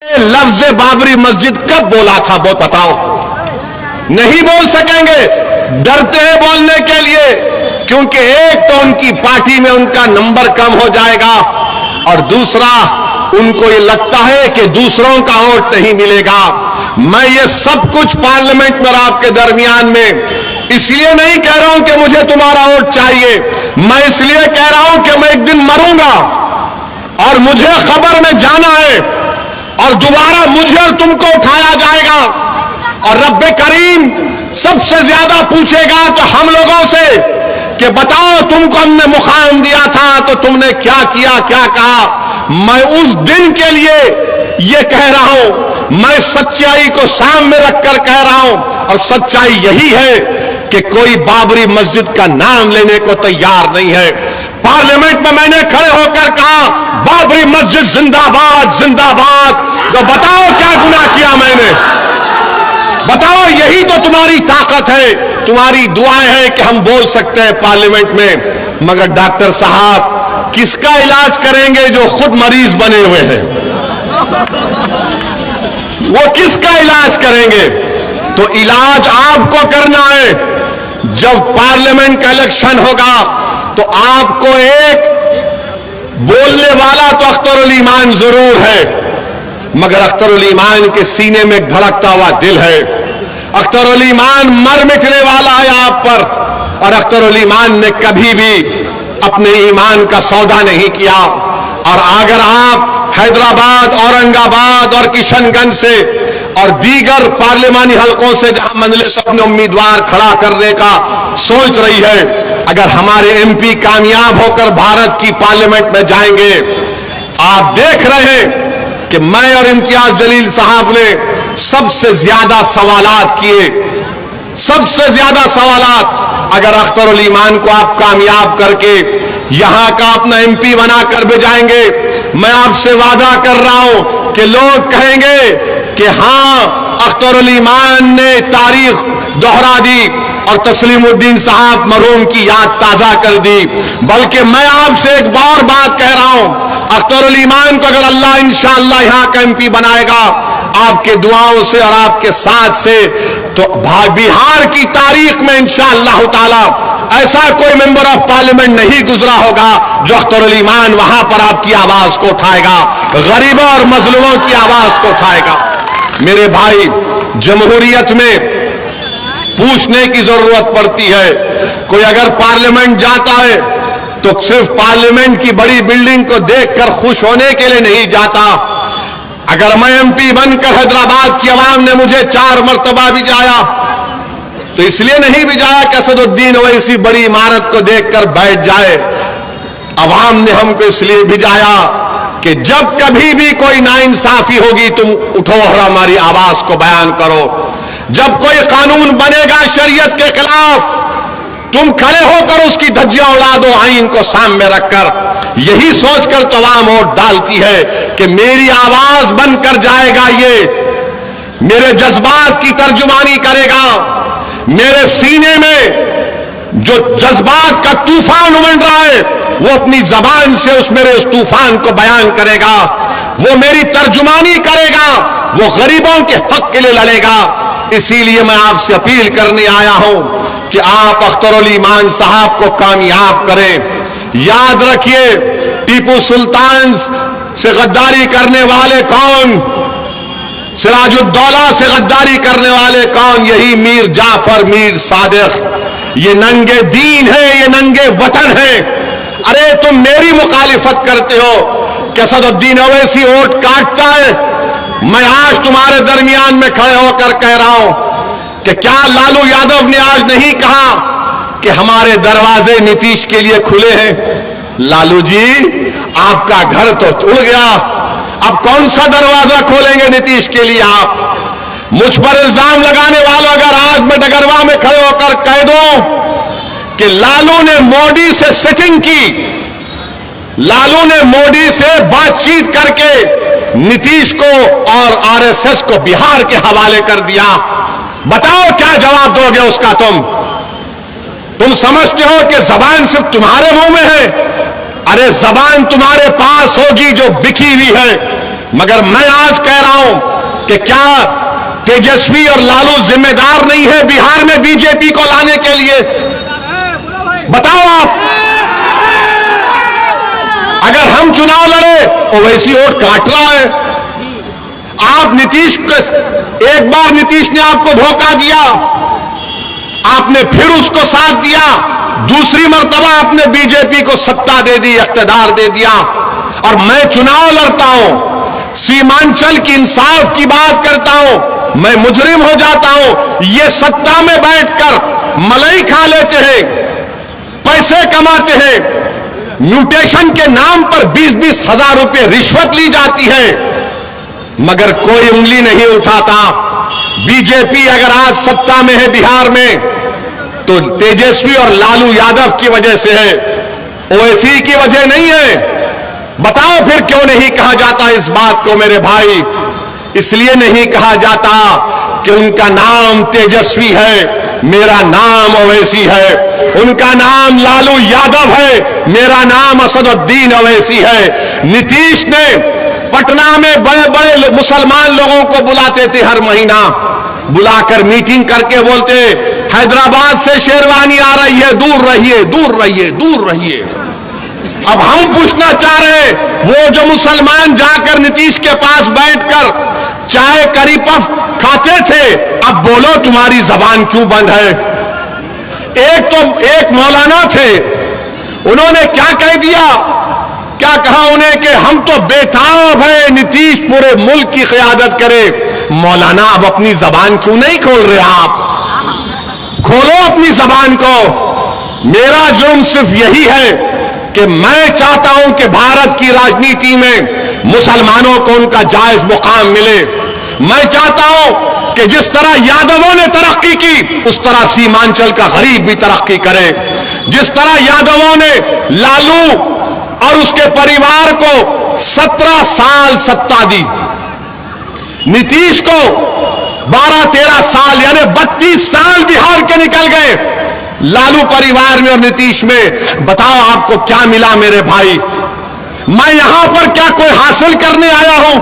لفظ بابری مسجد کب بولا تھا وہ بتاؤ؟ نہیں بول سکیں گے، ڈرتے ہیں بولنے کے لیے، کیونکہ ایک تو ان کی پارٹی میں ان کا نمبر کم ہو جائے گا، اور دوسرا ان کو یہ لگتا ہے کہ دوسروں کا ووٹ نہیں ملے گا۔ میں یہ سب کچھ پارلیمنٹ میں آپ کے درمیان میں اس لیے نہیں کہہ رہا ہوں کہ مجھے تمہارا ووٹ چاہیے، میں اس لیے کہہ رہا ہوں کہ میں ایک دن مروں گا اور مجھے خبر میں جانا ہے، اور دوبارہ مجھے اور تم کو اٹھایا جائے گا، اور رب کریم سب سے زیادہ پوچھے گا تو ہم لوگوں سے کہ بتاؤ تم کو ہم نے مقام دیا تھا تو تم نے کیا کیا، کیا کہا۔ میں اس دن کے لیے یہ کہہ رہا ہوں، میں سچائی کو سامنے رکھ کر کہہ رہا ہوں، اور سچائی یہی ہے کہ کوئی بابری مسجد کا نام لینے کو تیار نہیں ہے۔ پارلیمنٹ میں نے کھڑے ہو کر کہا بابری مسجد زندہ باد، زندہ باد۔ تو بتاؤ کیا گناہ کیا میں نے؟ بتاؤ، یہی تو تمہاری طاقت ہے، تمہاری دعائیں ہیں کہ ہم بول سکتے ہیں پارلیمنٹ میں۔ مگر ڈاکٹر صاحب کس کا علاج کریں گے جو خود مریض بنے ہوئے ہیں؟ وہ کس کا علاج کریں گے؟ تو علاج آپ کو کرنا ہے۔ جب پارلیمنٹ کا الیکشن ہوگا تو آپ کو ایک بولنے والا تو اختر الایمان ضرور ہے، مگر اختر الایمان کے سینے میں دھڑکتا ہوا دل ہے۔ اختر الایمان مر مٹنے والا ہے آپ پر، اور اختر الایمان نے کبھی بھی اپنے ایمان کا سودا نہیں کیا۔ اور اگر آپ حیدرآباد، اورنگ آباد اور کشن گنج سے اور دیگر پارلیمانی حلقوں سے جہاں مجلس اپنے امیدوار کھڑا کرنے کا سوچ رہی ہے، اگر ہمارے ایم پی کامیاب ہو کر بھارت کی پارلیمنٹ میں جائیں گے، آپ دیکھ رہے ہیں کہ میں اور امتیاز جلیل صاحب نے سب سے زیادہ سوالات کیے، سب سے زیادہ سوالات۔ اگر اختر الایمان کو آپ کامیاب کر کے یہاں کا اپنا ایم پی بنا کر بھیجائیں گے، میں آپ سے وعدہ کر رہا ہوں کہ لوگ کہیں گے کہ ہاں اختر الایمان نے تاریخ دہرا دی اور تسلیم الدین صاحب مرحوم کی یاد تازہ کر دی۔ بلکہ میں آپ سے ایک اور بات کہہ رہا ہوں، اختر الایمان کو اگر اللہ انشاءاللہ یہاں کا ایم پی بنائے گا آپ کے دعاؤں سے اور آپ کے ساتھ سے، تو بہار کی تاریخ میں انشاءاللہ تعالی ایسا کوئی ممبر آف پارلیمنٹ نہیں گزرا ہوگا جو اختر الایمان وہاں پر آپ کی آواز کو اٹھائے گا، غریبوں اور مظلوموں کی آواز کو اٹھائے گا۔ میرے بھائی، جمہوریت میں پوچھنے کی ضرورت پڑتی ہے۔ کوئی اگر پارلیمنٹ جاتا ہے تو صرف پارلیمنٹ کی بڑی بلڈنگ کو دیکھ کر خوش ہونے کے لیے نہیں جاتا۔ اگر میں ایم پی بن کر حیدرآباد کی عوام نے مجھے 4 مرتبہ بھجایا تو اس لیے نہیں بھجایا کہ اسد الدین اویسی بڑی عمارت کو دیکھ کر بیٹھ جائے۔ عوام نے ہم کو اس لیے بھجایا کہ جب کبھی بھی کوئی ناانصافی ہوگی تم اٹھو اور ہماری آواز کو بیان کرو۔ جب کوئی قانون بنے گا شریعت کے خلاف، تم کھڑے ہو کر اس کی دھجیاں اڑا دو آئین کو سامنے رکھ کر۔ یہی سوچ کر تو عوام ووٹ ڈالتی ہے کہ میری آواز بن کر جائے گا، یہ میرے جذبات کی ترجمانی کرے گا، میرے سینے میں جو جذبات کا طوفان امنڈ رہا ہے وہ اپنی زبان سے اس طوفان کو بیان کرے گا، وہ میری ترجمانی کرے گا، وہ غریبوں کے حق کے لیے لڑے گا۔ اسی لیے میں آپ سے اپیل کرنے آیا ہوں کہ آپ اختر الایمان صاحب کو کامیاب کریں۔ یاد رکھیے، ٹیپو سلطان سے غداری کرنے والے کون؟ سراج الدولہ سے غداری کرنے والے کون؟ یہی میر جعفر، میر صادق۔ یہ ننگے دین ہے، یہ ننگے وطن ہے۔ ارے تم میری مخالفت کرتے ہو کہ اسد الدین اویسی ووٹ کاٹتا ہے، میں آج تمہارے درمیان میں کھڑے ہو کر کہہ رہا ہوں کہ کیا لالو یادو نے آج نہیں کہا کہ ہمارے دروازے نتیش کے لیے کھلے ہیں؟ لالو جی، آپ کا گھر تو اڑ گیا، اب کون سا دروازہ کھولیں گے نتیش کے لیے آپ؟ مجھ پر الزام لگانے والوں اگر آج میں ڈگروا میں کھڑے ہو کر کہہ دوں کہ لالو نے مودی سے سیٹنگ کی، لالو نے مودی سے بات چیت کر کے نتیش کو اور آر ایس ایس کو بہار کے حوالے کر دیا، بتاؤ کیا جواب دو گے اس کا؟ تم سمجھتے ہو کہ زبان صرف تمہارے منہ میں ہے؟ ارے زبان تمہارے پاس ہوگی جو بکھی ہوئی ہے، مگر میں آج کہہ رہا کہ کیا تیجسوی اور لالو ذمہ دار نہیں ہے بہار میں بی جے پی کو لانے کے لیے؟ بتاؤ آپ. اگر ہم چناؤ لڑے اویسی ووٹ کاٹ رہا ہے. آپ نتیش کو ایک بار نتیش نے آپ کو دھوکہ دیا, آپ نے پھر اس کو ساتھ دیا, دوسری مرتبہ آپ نے بی جے پی کو ستا دے دی, اقتدار دے دیا. اور میں چناؤ لڑتا ہوں, سیمانچل کی انصاف کی بات کرتا ہوں, میں مجرم ہو جاتا ہوں. یہ ستا میں بیٹھ کر ملائی کھا لیتے ہیں, پیسے کماتے ہیں, میوٹیشن کے نام پر 20-20 ہزار روپے رشوت لی جاتی ہے, مگر کوئی انگلی نہیں اٹھاتا. بی جے پی اگر آج ستا میں ہے بہار میں تو تیجسوی اور لالو یادو کی وجہ سے ہے, اویسی کی وجہ نہیں ہے. بتاؤ پھر کیوں نہیں کہا جاتا اس بات کو میرے بھائی؟ اس لیے نہیں کہا جاتا کہ ان کا نام تیجسوی ہے, میرا نام اویسی ہے. ان کا نام لالو یادو ہے, میرا نام اسد الدین اویسی ہے. نتیش نے پٹنہ میں بڑے بڑے مسلمان لوگوں کو بلاتے تھے, ہر مہینہ بلا کر میٹنگ کر کے بولتے حیدرآباد سے شیروانی آ رہی ہے, دور رہیے, دور رہیے, دور رہیے. اب ہم پوچھنا چاہ رہے ہیں, وہ جو مسلمان جا کر نتیش کے پاس بیٹھ کر چائے کری پف کھاتے تھے, اب بولو تمہاری زبان کیوں بند ہے؟ ایک مولانا تھے, انہوں نے کیا کہہ دیا, کیا کہا انہیں کہ ہم تو بےتاب ہیں نتیش پورے ملک کی قیادت کرے. مولانا اب اپنی زبان کیوں نہیں کھول رہے آپ؟ کھولو اپنی زبان کو. میرا جرم صرف یہی ہے کہ میں چاہتا ہوں کہ بھارت کی راجنیتی میں مسلمانوں کو ان کا جائز مقام ملے. میں چاہتا ہوں کہ جس طرح یادووں نے ترقی کی اس طرح سیمانچل کا غریب بھی ترقی کرے. جس طرح یادووں نے لالو اور اس کے پریوار کو 17 سال ستا دی, نتیش کو 12-13 سال یعنی 32 سال بہار کے نکل گئے لالو پریوار میں اور نتیش میں. بتاؤ آپ کو کیا ملا میرے بھائی؟ میں یہاں پر کیا کوئی حاصل کرنے آیا ہوں؟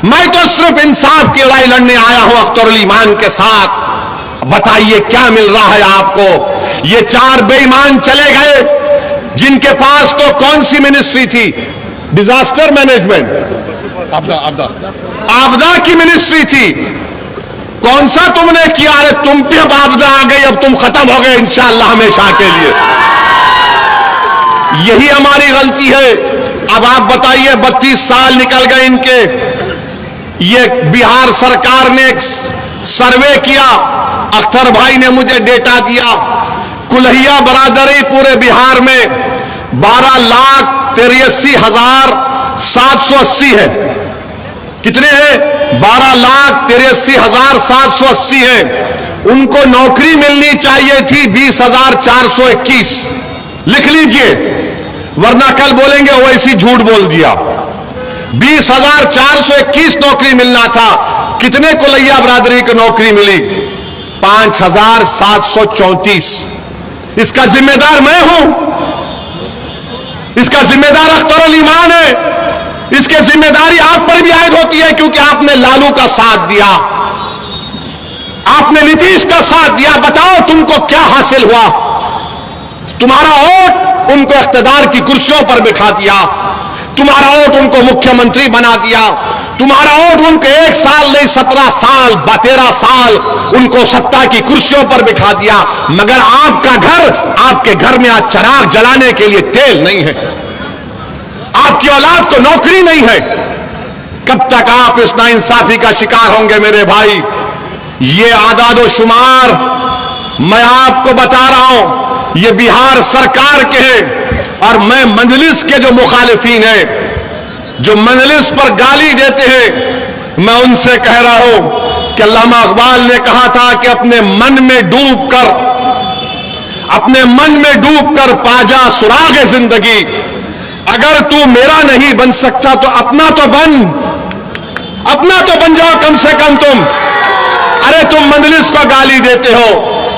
میں تو صرف انصاف کی لڑائی لڑنے آیا ہوں اختر الایمان کے ساتھ. بتائیے کیا مل رہا ہے آپ کو؟ یہ 4 بے ایمان چلے گئے جن کے پاس تو کون سی منسٹری تھی؟ ڈیزاسٹر مینجمنٹ, آپدا کی منسٹری تھی. کون سا تم نے کیا ہے؟ تم پہ اب آپدا آ گئی, اب تم ختم ہو گئے انشاءاللہ ہمیشہ کے لیے. یہی ہماری غلطی ہے. اب آپ بتائیے 32 سال نکل گئے ان کے. یہ بہار سرکار نے ایک سروے کیا, اختر بھائی نے مجھے ڈیٹا دیا, کلہیا برادری پورے بہار میں 12,83,780 ہے. کتنے ہیں؟ 12,83,780 ہیں. ان کو نوکری ملنی چاہیے تھی 20,421. لکھ لیجئے ورنہ کل بولیں گے اویسی جھوٹ بول دیا. 20,421 نوکری ملنا تھا. کتنے کلہیا برادری کو نوکری ملی؟ 5,734. اس کا ذمہ دار میں ہوں, اس کا ذمہ دار اختر الایمان ہے. اس کے ذمہ داری آپ پر بھی عائد ہوتی ہے کیونکہ آپ نے لالو کا ساتھ دیا, آپ نے نتیش کا ساتھ دیا. بتاؤ تم کو کیا حاصل ہوا؟ تمہارا ووٹ ان کو اقتدار کی کرسیوں پر بٹھا دیا, تمہارا ووٹ ان کو مکھیہ منتری بنا دیا, تمہارا ووٹ ان کو 1 سال نہیں 17 سال 13 سال ان کو ستا کی کرسیوں پر بٹھا دیا. مگر آپ کا گھر, آپ کے گھر میں آج چراغ جلانے کے لیے تیل نہیں ہے, آپ کی اولاد کو نوکری نہیں ہے. کب تک آپ اس ناانصافی کا شکار ہوں گے میرے بھائی؟ یہ اعداد و شمار میں آپ کو بتا رہا ہوں, یہ بہار سرکار کے ہیں. اور میں مجلس کے جو مخالفین ہیں, جو مجلس پر گالی دیتے ہیں, میں ان سے کہہ رہا ہوں کہ علامہ اقبال نے کہا تھا کہ اپنے من میں ڈوب کر پا جا سراغ زندگی. اگر تو میرا نہیں بن سکتا تو اپنا تو بن جاؤ کم سے کم تم. ارے تم مجلس کو گالی دیتے ہو.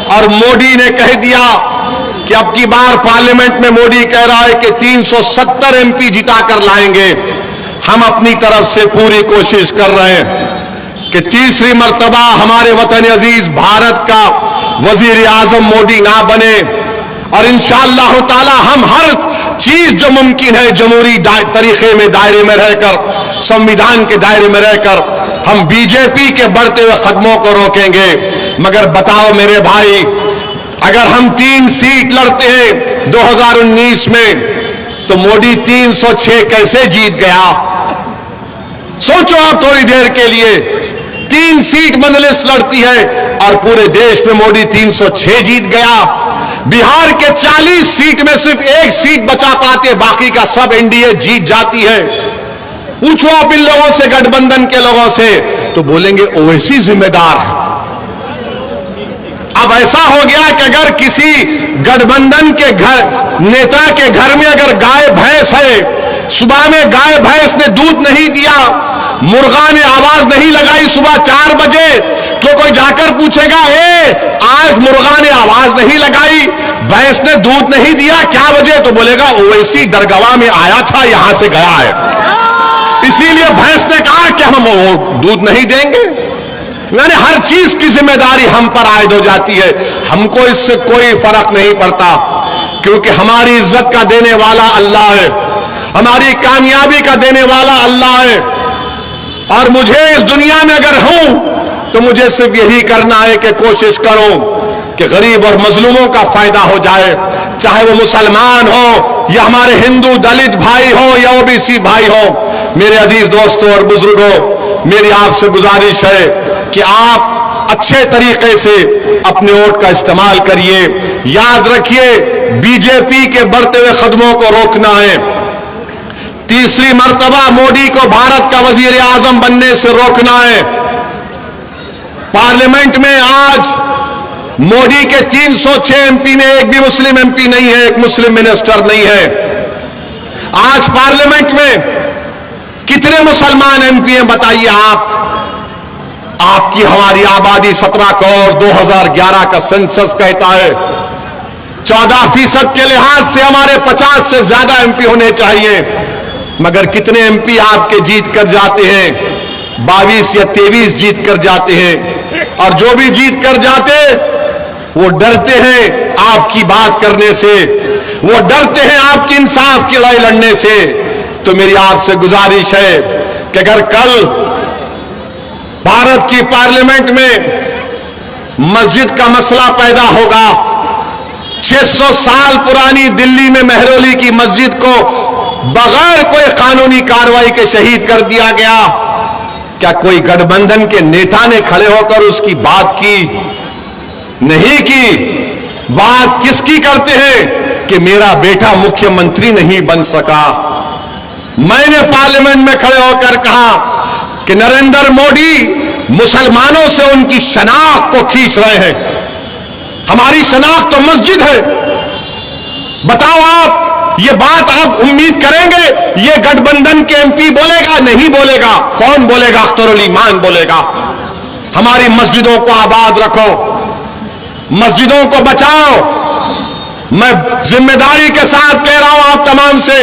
اور موڈی نے کہہ دیا کہ اب کی بار پارلیمنٹ میں موڈی کہہ رہا ہے کہ 370 MP جتا کر لائیں گے. ہم اپنی طرف سے پوری کوشش کر رہے ہیں. کہ تیسری مرتبہ ہمارے وطن عزیز بھارت کا وزیر اعظم مودی نہ بنے، اور انشاءاللہ تعالی ہم ہر چیز جو ممکن ہے جمہوری طریقے میں دائرے میں رہ کر، سنویدھان کے دائرے میں رہ کر ہم بی جے پی کے بڑھتے ہوئے قدموں کو روکیں گے۔ مگر بتاؤ میرے بھائی، اگر ہم 3 سیٹ لڑتے ہیں 2019 میں تو مودی 306 کیسے جیت گیا؟ سوچو آپ تھوڑی دیر کے لیے، 3 سیٹ مجلس لڑتی ہے اور پورے دیش میں مودی 306 جیت گیا۔ بہار کے 40 سیٹ میں صرف 1 سیٹ بچا پاتے، باقی کا سب این ڈی اے جیت جاتی ہے۔ پوچھو آپ ان لوگوں سے، گٹھ بندھن کے لوگوں سے، تو بولیں گے اویسی ذمہ دار ہے۔ اب ایسا ہو گیا کہ اگر کسی گٹھ بندھن کے نیتا کے گھر میں اگر گائے بھینس ہے، صبح میں گائے بھینس نے دودھ نہیں دیا، مرغا نے آواز نہیں لگائی صبح 4 بجے، تو کوئی جا کر پوچھے گا آج مرغا نے آواز نہیں لگائی، بھینس نے دودھ نہیں دیا، کیا وجہ؟ تو بولے گا اویسی درگاہ میں آیا تھا، یہاں سے گیا ہے، اسی لیے بھینس نے کہا کہ ہم دودھ نہیں دیں گے۔ یعنی ہر چیز کی ذمہ داری ہم پر عائد ہو جاتی ہے۔ ہم کو اس سے کوئی فرق نہیں پڑتا، کیونکہ ہماری عزت کا دینے والا اللہ ہے، ہماری کامیابی کا دینے والا اللہ ہے، اور مجھے اس دنیا میں اگر ہوں تو مجھے صرف یہی کرنا ہے کہ کوشش کروں کہ غریب اور مظلوموں کا فائدہ ہو جائے، چاہے وہ مسلمان ہو یا ہمارے ہندو دلت بھائی ہو یا او بی سی بھائی ہو۔ میرے عزیز دوستوں اور بزرگوں، میری آپ سے گزارش ہے کہ آپ اچھے طریقے سے اپنے ووٹ کا استعمال کریے۔ یاد رکھیے، بی جے پی کے بڑھتے ہوئے قدموں کو روکنا ہے۔ تیسری مرتبہ مودی کو بھارت کا وزیر اعظم بننے سے روکنا ہے۔ پارلیمنٹ میں آج مودی کے 306 ایم پی میں ایک بھی مسلم ایم پی نہیں ہے، ایک مسلم منسٹر نہیں ہے۔ آج پارلیمنٹ میں کتنے مسلمان ایم پی ہیں بتائیے آپ کی ہماری آبادی 17 کروڑ 2011 کا سینسس کہتا ہے 14% کے لحاظ سے ہمارے 50 سے زیادہ ایم پی ہونے چاہیے، مگر کتنے ایم پی آپ کے جیت کر جاتے ہیں؟ 22 یا 23 جیت کر جاتے ہیں، اور جو بھی جیت کر جاتے وہ ڈرتے ہیں آپ کی بات کرنے سے، وہ ڈرتے ہیں آپ کی انصاف کی لڑائی لڑنے سے۔ تو میری آپ سے گزارش ہے کہ اگر کل بھارت کی پارلیمنٹ میں مسجد کا مسئلہ پیدا ہوگا، 600 سال پرانی دلی میں مہرولی کی مسجد کو بغیر کوئی قانونی کارروائی کے شہید کر دیا گیا، کیا کوئی گٹھ بندھن کے نیتا نے کھڑے ہو کر اس کی بات کی؟ نہیں کی۔ بات کس کی کرتے ہیں کہ میرا بیٹا مکھیہ منتری نہیں بن سکا۔ میں نے پارلیمنٹ میں کھڑے ہو کر کہا کہ نریندر مودی مسلمانوں سے ان کی شناخت کو کھینچ رہے ہیں، ہماری شناخت تو مسجد ہے۔ بتاؤ آپ یہ بات آپ امید کریں گے یہ گٹھ بندھن کے ایم پی بولے گا؟ نہیں بولے گا۔ کون بولے گا؟ اختر علی مان بولے گا۔ ہماری مسجدوں کو آباد رکھو، مسجدوں کو بچاؤ۔ میں ذمہ داری کے ساتھ کہہ رہا ہوں آپ تمام سے،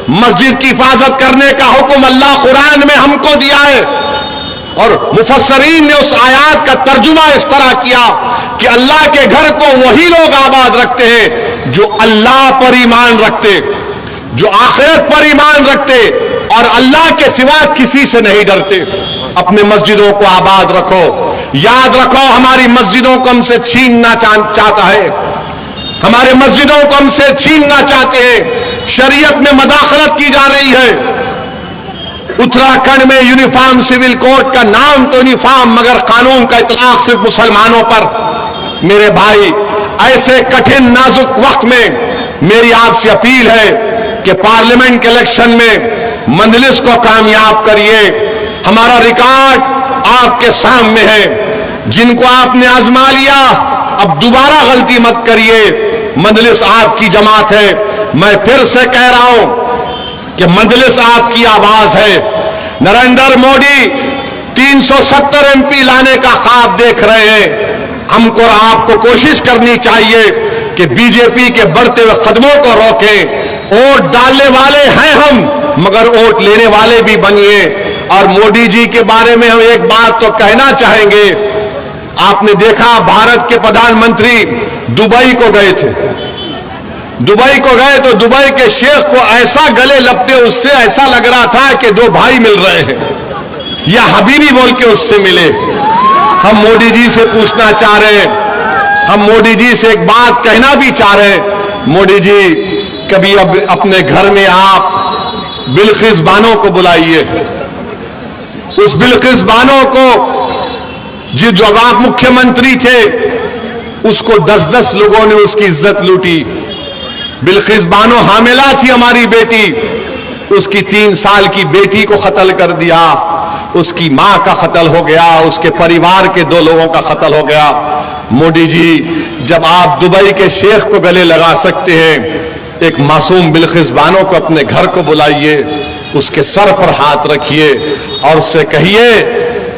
مسجد کی حفاظت کرنے کا حکم اللہ قرآن میں ہم کو دیا ہے، اور مفسرین نے اس آیات کا ترجمہ اس طرح کیا کہ اللہ کے گھر کو وہی لوگ آباد رکھتے ہیں جو اللہ پر ایمان رکھتے، جو آخرت پر ایمان رکھتے اور اللہ کے سوا کسی سے نہیں ڈرتے۔ اپنے مسجدوں کو آباد رکھو۔ یاد رکھو، ہماری مسجدوں کو ہم سے چھیننا چاہتا ہے، ہمارے مسجدوں کو ہم سے چھیننا چاہتے ہیں۔ شریعت میں مداخلت کی جا رہی ہے۔ اتراکھنڈ میں یونیفارم سول کوڈ کا نام تو یونیفارم، مگر قانون کا اطلاق صرف مسلمانوں پر۔ میرے بھائی، ایسے کٹھن نازک وقت میں میری آپ سے اپیل ہے کہ پارلیمنٹ کے الیکشن میں مجلس کو کامیاب کریے۔ ہمارا ریکارڈ آپ کے سامنے ہے، جن کو آپ نے آزما لیا اب دوبارہ غلطی مت کریے۔ مجلس آپ کی جماعت ہے۔ میں پھر سے کہہ رہا ہوں کہ مجلس آپ کی آواز ہے۔ نریندر مودی 370 ایم پی لانے کا خواب دیکھ رہے ہیں۔ ہم کو اور آپ کو کوشش کرنی چاہیے کہ بی جے پی کے بڑھتے ہوئے قدموں کو روکیں۔ ووٹ ڈالنے والے ہیں ہم، مگر ووٹ لینے والے بھی بنیے، اور موڈی جی کے بارے میں ہم ایک بات تو کہنا چاہیں گے. آپ نے دیکھا بھارت کے پردھان منتری دبئی کو گئے تھے. دبئی کو گئے تو دبئی کے شیخ کو ایسا گلے لپٹے, اس سے ایسا لگ رہا تھا کہ دو بھائی مل رہے ہیں, یا حبیبی بول کے اس سے ملے. ہم موڈی جی سے پوچھنا چاہ رہے ہیں, ہم موڈی جی سے ایک بات کہنا بھی چاہ رہے ہیں. موڈی جی, کبھی اب اپنے گھر میں آپ بلقیس بانو کو بلائیے. اس بلقیس بانو کو, جب آپ مکھیہ منتری تھے, اس کو 10 لوگوں نے اس کی عزت لوٹی. بلقیس بانو حاملہ تھی ہماری بیٹی, اس کی 3 سال کی بیٹی کو قتل کر دیا. اس کی ماں کا قتل ہو گیا, اس کے پریوار کے 2 لوگوں کا قتل ہو گیا. موڈی جی, جب آپ دبئی کے شیخ کو گلے لگا سکتے ہیں, ایک معصوم بلقیس بانو کو اپنے گھر کو بلائیے, اس کے سر پر ہاتھ رکھیے اور اس سے کہیے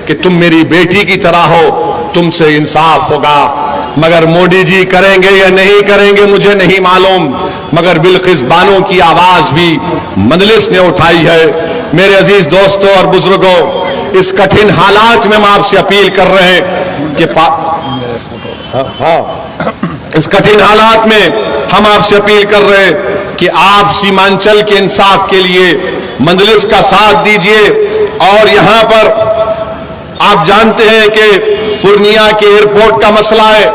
کہ تم میری بیٹی کی طرح ہو, تم سے انصاف ہوگا. مگر موڈی جی کریں گے یا نہیں کریں گے مجھے نہیں معلوم, مگر بلقیس بانو کی آواز بھی مجلس نے اٹھائی ہے. میرے عزیز دوستوں اور بزرگوں, اس کٹھن حالات میں ہم آپ سے اپیل کر رہے ہیں کہ اس کٹھن حالات میں ہم آپ سے اپیل کر رہے ہیں کہ آپ سیمانچل کے انصاف کے لیے مجلس کا ساتھ دیجئے. اور یہاں پر آپ جانتے ہیں کہ پورنیہ کے ایئرپورٹ کا مسئلہ ہے.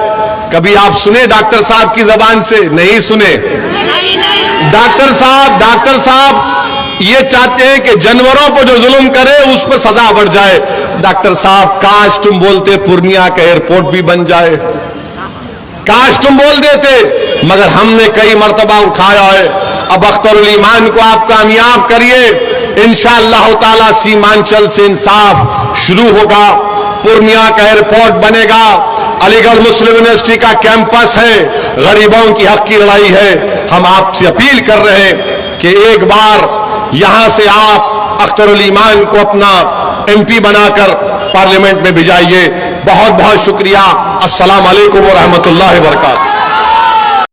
کبھی آپ سنے ڈاکٹر صاحب کی زبان سے؟ نہیں سنے. ڈاکٹر صاحب یہ چاہتے ہیں کہ جانوروں کو جو ظلم کرے اس پر سزا بڑھ جائے. ڈاکٹر صاحب, کاش تم بولتے پورنیہ کا ایئرپورٹ بھی بن جائے, کاش تم بول دیتے. مگر ہم نے کئی مرتبہ اٹھایا ہے. اب اختر الایمان کو آپ کامیاب کریے, انشاءاللہ تعالی سیمانچل سے انصاف شروع ہوگا. پورنیہ کا ایئرپورٹ بنے گا, علی گڑھ مسلم یونیورسٹی کا کیمپس ہے, غریبوں کی حق کی لڑائی ہے. ہم آپ سے اپیل کر رہے ہیں کہ ایک بار یہاں سے آپ اختر الایمان کو اپنا MP بنا کر پارلیمنٹ میں بھیجائیے. بہت بہت شکریہ. السلام علیکم ورحمۃ اللہ وبرکاتہ.